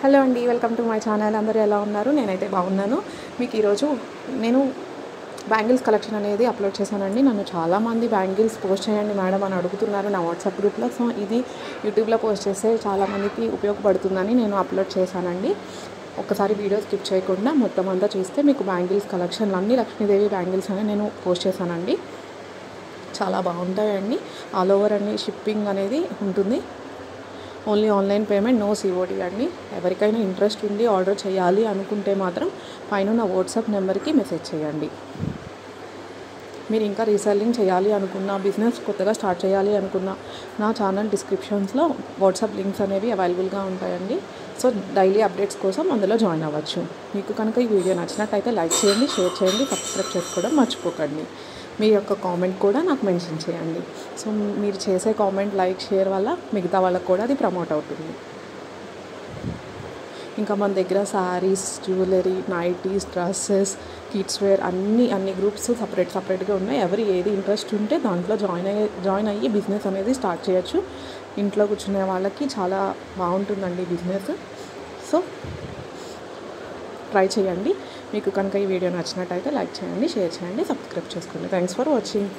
Hello అండి, welcome to my channel. అందరూ ఎలా ఉన్నారు? నేనైతే బాగున్నాను. మీకు ఈరోజు నేను బ్యాంగిల్స్ కలెక్షన్ అనేది అప్లోడ్ చేశానండి. నన్ను చాలామంది బ్యాంగిల్స్ పోస్ట్ చేయండి మేడం అని అడుగుతున్నారు నా వాట్సాప్ గ్రూప్లో. సో ఇది యూట్యూబ్లో పోస్ట్ చేస్తే చాలామందికి ఉపయోగపడుతుందని నేను అప్లోడ్ చేశానండి. ఒకసారి వీడియో స్కిప్ చేయకుండా మొత్తం అంతా చూస్తే మీకు బ్యాంగిల్స్ కలెక్షన్ అన్ని లక్ష్మీదేవి బ్యాంగిల్స్ అని నేను పోస్ట్ చేశానండి. చాలా బాగుంటాయండి. ఆల్ ఓవర్ అన్ని షిప్పింగ్ అనేది ఉంటుంది. Only online payment, no COD అండి. ఎవరికైనా ఇంట్రెస్ట్ ఉండి ఆర్డర్ చేయాలి అనుకుంటే మాత్రం పైన నా వాట్సాప్ నెంబర్కి మెసేజ్ చేయండి. మీరు ఇంకా రీసెల్లింగ్ చేయాలి అనుకున్న, బిజినెస్ కొత్తగా స్టార్ట్ చేయాలి అనుకున్న నా ఛానల్ డిస్క్రిప్షన్స్లో వాట్సాప్ లింక్స్ అనేవి అవైలబుల్గా ఉంటాయండి. సో డైలీ అప్డేట్స్ కోసం అందులో జాయిన్ అవ్వచ్చు. మీకు కనుక ఈ వీడియో నచ్చినట్టయితే లైక్ చేయండి, షేర్ చేయండి, సబ్స్క్రైబ్ చేసుకోవడం మర్చిపోకండి. మీ యొక్క కామెంట్ కూడా నాకు మెన్షన్ చేయండి. సో మీరు చేసే కామెంట్, లైక్, షేర్ వల్ల మిగతా వాళ్ళకు కూడా అది ప్రమోట్ అవుతుంది. ఇంకా మన దగ్గర saris, jewellery, nighties, dresses, kids wear అన్ని గ్రూప్స్ సపరేట్గా ఉన్నాయి. ఎవరు ఏది ఇంట్రెస్ట్ ఉంటే దాంట్లో జాయిన్ అయ్యి బిజినెస్ అనేది స్టార్ట్ చేయొచ్చు. ఇంట్లో కూర్చునే వాళ్ళకి చాలా బాగుంటుందండి బిజినెస్. సో ట్రై చేయండి. మీకు కనుక ఈ వీడియో నచ్చినట్టయితే లైక్ చేయండి, షేర్ చేయండి, సబ్స్క్రైబ్ చేసుకోండి. Thanks for watching.